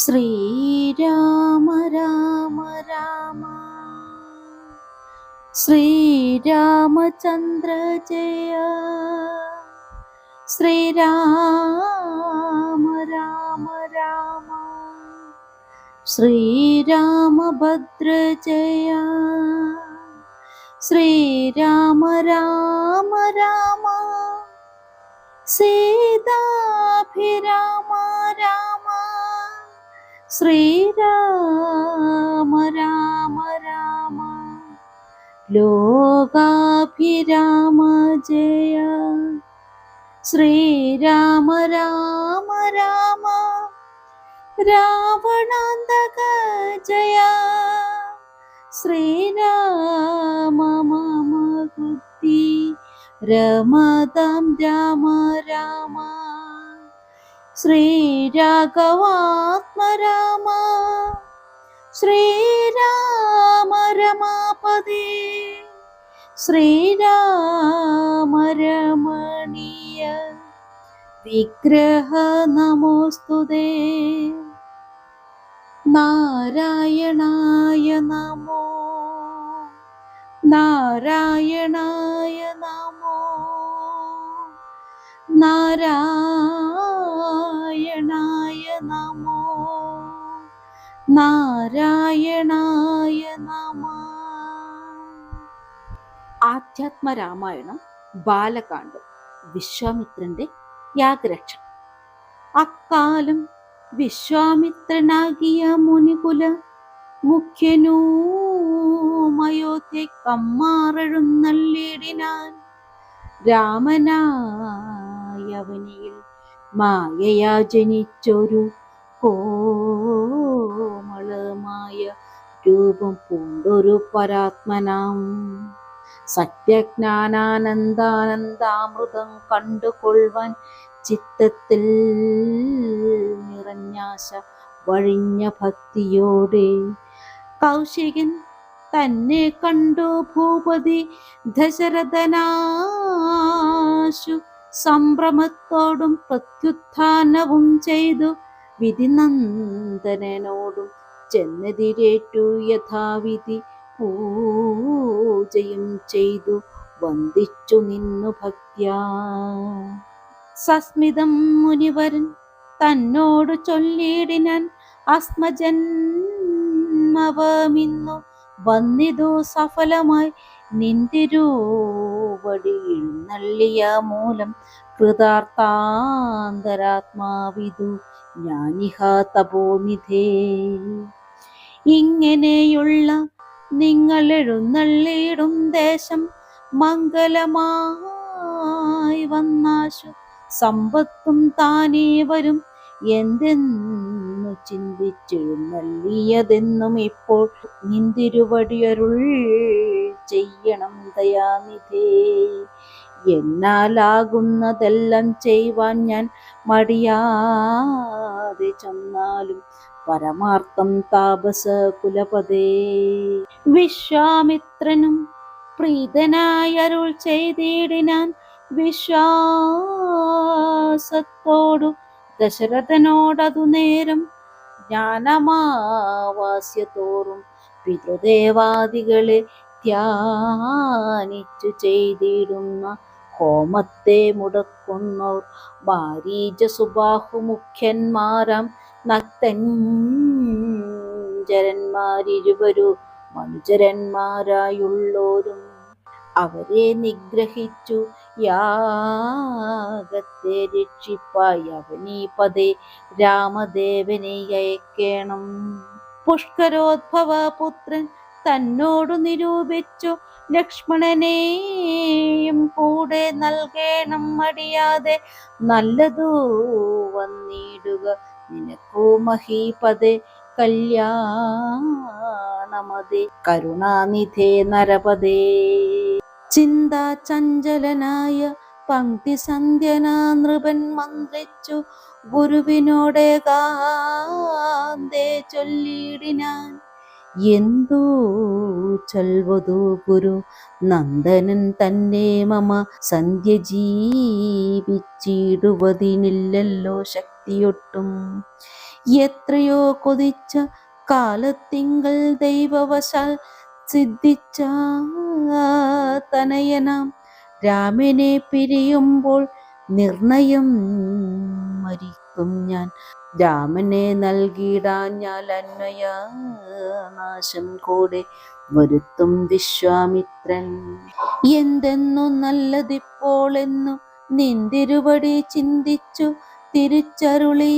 ശ്രീരാമ രാമ രാമ ശ്രീരാമചന്ദ്ര ജയ ശ്രീരാമ രാമ രാമ ശ്രീരാമഭദ്ര ജയ ശ്രീരാമ രാമ രാമ സീതാഭിരാമ രാമ ശ്രീരാമ രാമ രാമ ലോകാഭിരാമ ജയ ശ്രീരാമ രാമ രാമ രാവണാന്തക ജയ ശ്രീരാമ മമ ബുദ്ധി രമതാം രാമ രാമ ശ്രീരാഘവാത്മ രാമ ശ്രീരാമ രമാപദേ ശ്രീരാമ രമണീയ വിഗ്രഹ നമോസ്തുതേ നാരായണായ നമോ നാരായണായ നമോ നാരായണായ നമോ നാരായണായ നമഃ. ആധ്യാത്മരാമായണം ബാലകാണ്ഡം. വിശ്വാമിത്രന്റെ യാഗരക്ഷ. അക്കാലം വിശ്വാമിത്രനാകിയ മുനികുല മുഖ്യനൂമയോധ്യക്കമ്മാറെഴുന്നള്ളിടിനാൻ. രാമനായവനിയിൽ മായയാ ജനിച്ചൊരു കോമളമായ രൂപം പൂണ്ടൊരു പരാത്മനാം. സത്യജ്ഞാനാനന്ദാനന്ദാമൃതം കണ്ടുകൊള്ളുവാൻ ചിത്തത്തിൽ നിറഞ്ഞാശ വഴിഞ്ഞ ഭക്തിയോടെ കൗശികൻ തന്നെ കണ്ടു ഭൂപതി ദശരഥനാശു സംഭ്രമത്തോടും പ്രത്യുത്ഥാനവും ചെയ്തു വിധിനന്ദനോടും ചെന്നെതിരേറ്റു യഥാവിധി പൂജയും ചെയ്തു വന്ദിച്ചു നിന്നു ഭക്ത്യാ. സസ്മിതം മുനിവരൻ തന്നോട് ചൊല്ലിടിനാൻ, ആത്മജന്മവമിന്നു വന്നിതു സഫലമായി നിന്തിരുവടി എഴുന്നള്ളിയ മൂലം കൃതാർത്ഥാന്തരാത്മാവിതു ഞാനിഹ തപോനിധേ. ഇങ്ങനെയുള്ള നിങ്ങൾ എഴുന്നള്ളിയിടും ദേശം മംഗലമായി വന്നാശു സമ്പത്തും താനേ വരും എന്തെന്നു ചിന്തിച്ചെഴുന്നള്ളിയതെന്നും ഇപ്പോൾ നിന്തിരുവടിയരുൾ ചെയ്യണം ദയാനിധേ. എന്നാലാകുന്നതെല്ലാം ചെയ്യുവാൻ ഞാൻ മടിയാതെ ചെന്നാലും പരമാർത്ഥം താപസ കുലപതേ. വിശ്വാമിത്രനും പ്രീതനായി അരുൾ ചെയ്തിടിനാൻ വിശ്വാസത്തോടു ദശരഥനോടതു നേരം. ജ്ഞാനമാവാസ്യത്തോറും പിതൃദേവാദികളെ ധ്യാനിച്ചു ചെയ്തിടുന്ന ഹോമത്തെ മുടക്കുന്നോർ മാരീച സുബാഹുമുഖ്യന്മാരാം നക്തഞ്ചരന്മാരിരുവരു മനുജരന്മാരായുള്ളോരും അവരെ നിഗ്രഹിച്ചു യാഗത്തെ രക്ഷിപ്പായി അവനീപതേ രാമദേവനെ അയക്കേണം. പുഷ്കരോദ്ഭവ പുത്രൻ തന്നോടു നിരൂപിച്ചു ലക്ഷ്മണനെയും കൂടെ നൽകേണം മടിയാതെ. നല്ലതു വന്നിടുക നിനക്കു മഹീപതേ കല്യാണമതേ കരുണാനിധേ നരപതേ. ചിന്താചഞ്ചലനായ പങ്ക്തി സന്ധ്യനാ നൃപൻ മന്ത്രിച്ചു ഗുരുവിനോടേകാന്തേ ചൊല്ലിടിനാൻ. എന്തു ചൊൽവതു ഗുരു നന്ദനൻ തന്നെ മമ സന്ധ്യ ജീവിച്ചിടുവതിനില്ലല്ലോ ശക്തിയൊട്ടും. എത്രയോ കൊതിച്ച കാലത്തിങ്കൽ ദൈവവശാൽ സിദ്ധിച്ച തനയനാം രാമനെ പിരിയുമ്പോൾ നിർണയം മരിക്കും ഞാൻ. രാമനെ നൽകിയിടാഞ്ഞാൽ അന്വയ നാശം കൂടെ വരുത്തും വിശ്വാമിത്രൻ. എന്തെന്നു നല്ലതിപ്പോൾ എന്നു നിന്തിരുവടി ചിന്തിച്ചു തിരിച്ചരുളി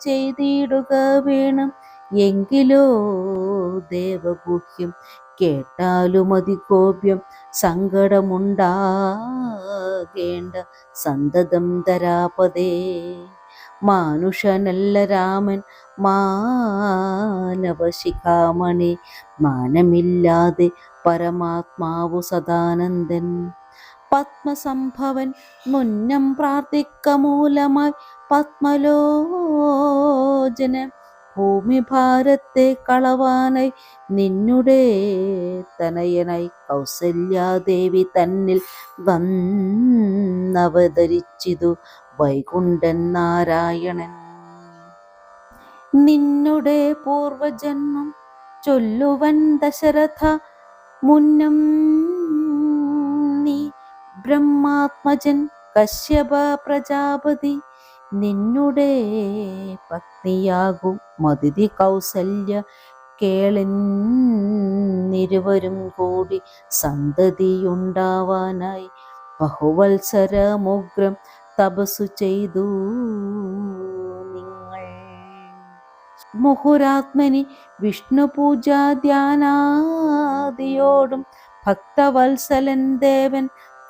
ചെയ്തിടുക വേണം. എങ്കിലോ ദേവഗുഹ്യം കേട്ടാലും അതികോപ്യം സങ്കടമുണ്ടാകേണ്ട സന്തതം ധരാപതേ. മാനുഷനല്ല രാമൻ മാനവശിഖാമണി, മാനമില്ലാതെ പരമാത്മാവു സദാനന്ദൻ. പത്മസംഭവൻ മുന്നം പ്രാർത്ഥിക്ക മൂലമായി പത്മലോചന ഭൂമിഭാരത്തെ കളവാനായി നിന്നുടെ തനയനായി കൗസല്യാദേവി തന്നിൽ വന്നവതരിച്ചിതു വൈകുണ്ഠൻ നാരായണൻ. നിന്നുടെ പൂർവജന്മം ചൊല്ലുവൻ ദശരഥ, മുന്നം നീ ബ്രഹ്മാത്മജൻ കശ്യപ പ്രജാപതി. നിന്നുടെ പത്നിയാകും മതിഥി കൗസല്യ കേളിന്നിരുവരും കൂടി സന്തതിയുണ്ടാവാനായി ബഹുവത്സരമുഗ്രം തപസ്സു ചെയ്തു നിങ്ങൾ. മുഹുരാത്മനി വിഷ്ണു പൂജാ ധ്യാനാദിയോടും ഭക്തവത്സലൻ ദേവൻ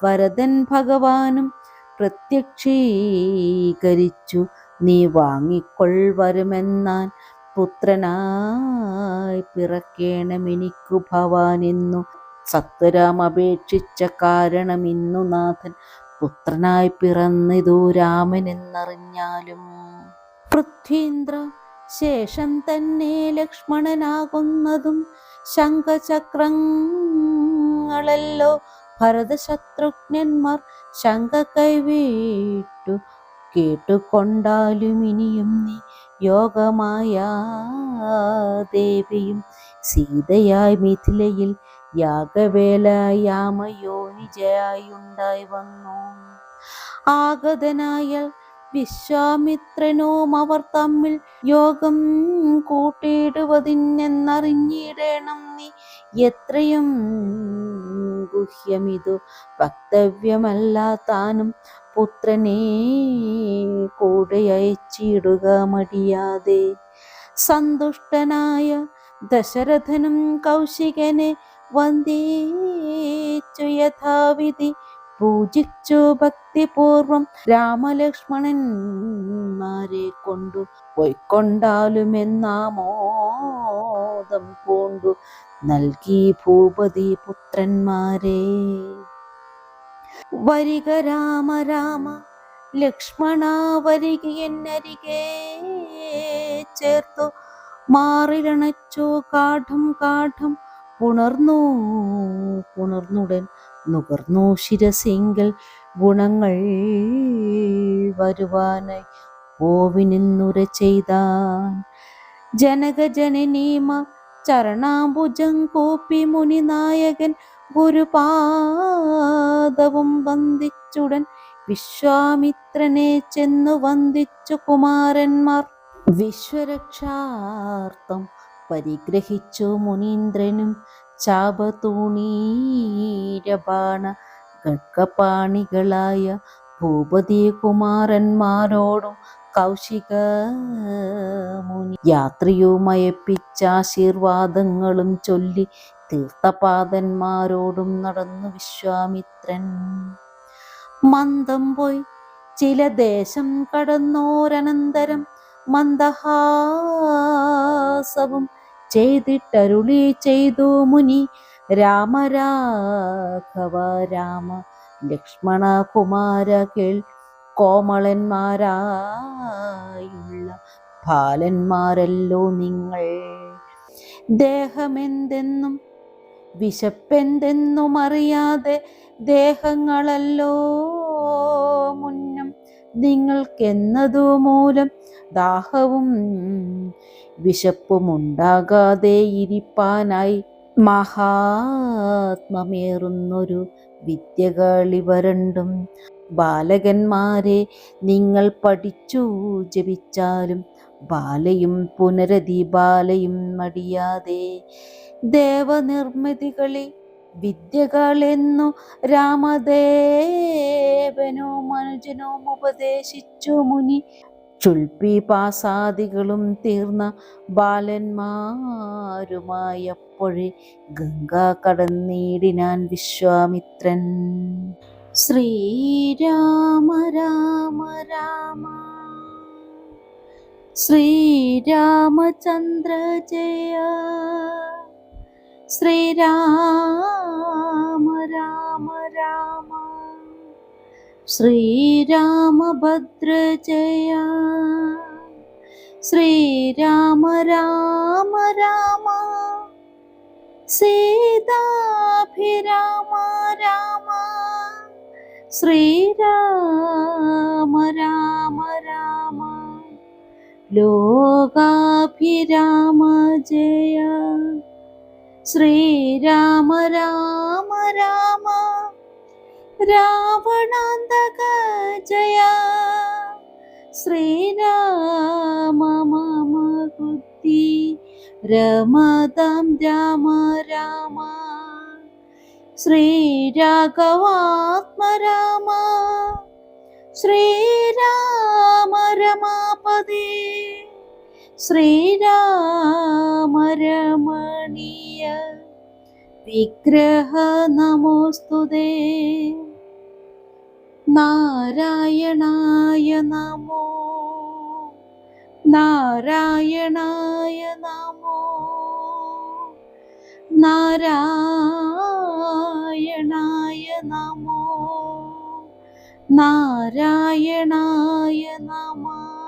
വരദൻ ഭഗവാനും പ്രത്യക്ഷീകരിച്ചു നീ വാങ്ങിക്കൊള്ളുവരുമെന്നാൻ. പുത്രനായി പിറക്കേണമെനിക്കു ഭവാനെന്നു സത്വരാം അപേക്ഷിച്ച കാരണം ഇന്നു നാഥൻ പുത്രനായി പിറന്നിതു രാമനെന്നറിഞ്ഞാലും. പൃഥ്വീന്ദ്ര ശേഷം തന്നെ ലക്ഷ്മണനാകുന്നതും ശംഖചക്രങ്ങളല്ലോ ഭരതശത്രുഘ്നന്മാർ ശങ്ക കൈവിട്ടു കേട്ടുകൊണ്ടാലും ഇനിയും നീ യോഗമായ ദേവിയും സീതയായി മിഥിലയിൽ യാഗവേലയാമയോനിജയായുണ്ടായി വന്നു. ആഗതനായ വിശ്വാമിത്രനും അവർ തമ്മിൽ യോഗം കൂട്ടിയിടുവതിനെന്നറിഞ്ഞിടേണം നീ. എത്രയും ഗുഹ്യമിതു വക്തവ്യമല്ല താനും പുത്രനെ കൂടെ അയച്ചിടുക മടിയാതെ. സന്തുഷ്ടനായ ദശരഥനും കൗശികനെ വന്ദിച്ചു യഥാവിധി പൂജിച്ചു ഭക്തിപൂർവം രാമലക്ഷ്മണന്മാരെ കൊണ്ടു പൊയ്ക്കൊണ്ടാലുമെന്നാമോദം പൂണ്ടു നൽകി ഭൂപതി പുത്രന്മാരെ. വരിക രാമ രാമ ലക്ഷ്മണ വരിക എന്നരികെ ചേർത്തു മാറിരണച്ചു കാഠം കാഠം പുണർന്നുടൻ നുകർന്നു ശിരസിങ്കൽ ഗുണങ്ങൾ വരുവാനായി പോവിനെന്നുര ചെയ്താൻ. ജനകജനനീമ ചരണാംബുജം കൂപ്പി മുനിനായകൻ ഗുരുപാദവും വന്ദിച്ചുടൻ വിശ്വാമിത്രനെ ചെന്നു വന്ദിച്ചു കുമാരന്മാർ. വിശ്വരക്ഷാർത്ഥം പരിഗ്രഹിച്ചു മുനീന്ദ്രനും ചാപതൂണീരബാണ ഖഡ്ഗപാണികളായ ഭൂപതി കുമാരന്മാരോടും കൗശിക മുനി യാത്രയുമയപ്പിച്ച ആശീർവാദങ്ങളും ചൊല്ലി തീർത്ഥപാദന്മാരോടും നടന്നു വിശ്വാമിത്രൻ. മന്ദം പോയി ചില ദേശം കടന്നോരനന്തരം മന്ദഹാസവും ചെയ്തിട്ടരുളി ചെയ്തു മുനി. രാമ രാഘവ രാമ ലക്ഷ്മണ കുമാര കേൾ, കോമളന്മാരായുള്ള ബാലന്മാരല്ലോ നിങ്ങൾ. ദേഹമെന്തെന്നും വിശപ്പെന്തെന്നും അറിയാതെ ദേഹങ്ങളല്ലോ മുന്നം നിങ്ങൾക്കെന്നതു മൂലം ദാഹവും വിശപ്പുമുണ്ടാകാതെ ഇരിപ്പാനായി മഹാത്മമേറുന്നൊരു വിദ്യകളിവ രണ്ടും. ബാലകന്മാരെ, നിങ്ങൾ പഠിച്ചു ജപിച്ചാലും ബാലയും പുനരധി ബാലയും മടിയാതെ. ദേവനിർമ്മിതികളെ വിദ്യകളെന്നു രാമദേവനും അനുജനും ഉപദേശിച്ചു മുനി. ചുൽപ്പിപാസാദികളും തീർന്ന ബാലന്മാരുമായപ്പോഴേ ഗംഗ കടന്നിടിനാൻ വിശ്വാമിത്രൻ. ശ്രീരാമ രാമ രാമ ശ്രീരാമചന്ദ്ര ജയ. ശ്രീരാമ രാമ രാമ ശ്രീരാമഭദ്ര ജയ. ശ്രീരാമ രാമ രാമ സീതാഭിരാമ രാമ. ശ്രീരാമ രാമ രാമ ലോകാഭിരാമ ജയ. ശ്രീരാമ രാമ രാമ രാവണാന്തക ജയ. ശ്രീരാമ മമ ബുദ്ധി രമതാം രാമ രാമ. ശ്രീരാഘവാത്മ രാമ. ശ്രീരാമ രമാപദേ. ശ്രീരാമ രമണീയ വിഗ്രഹ നമോസ്തുതേ. നാരായണായ നമോ. നാരായണായ നമോ. നാരായണായ നമോ. നാരായണായ നമഃ.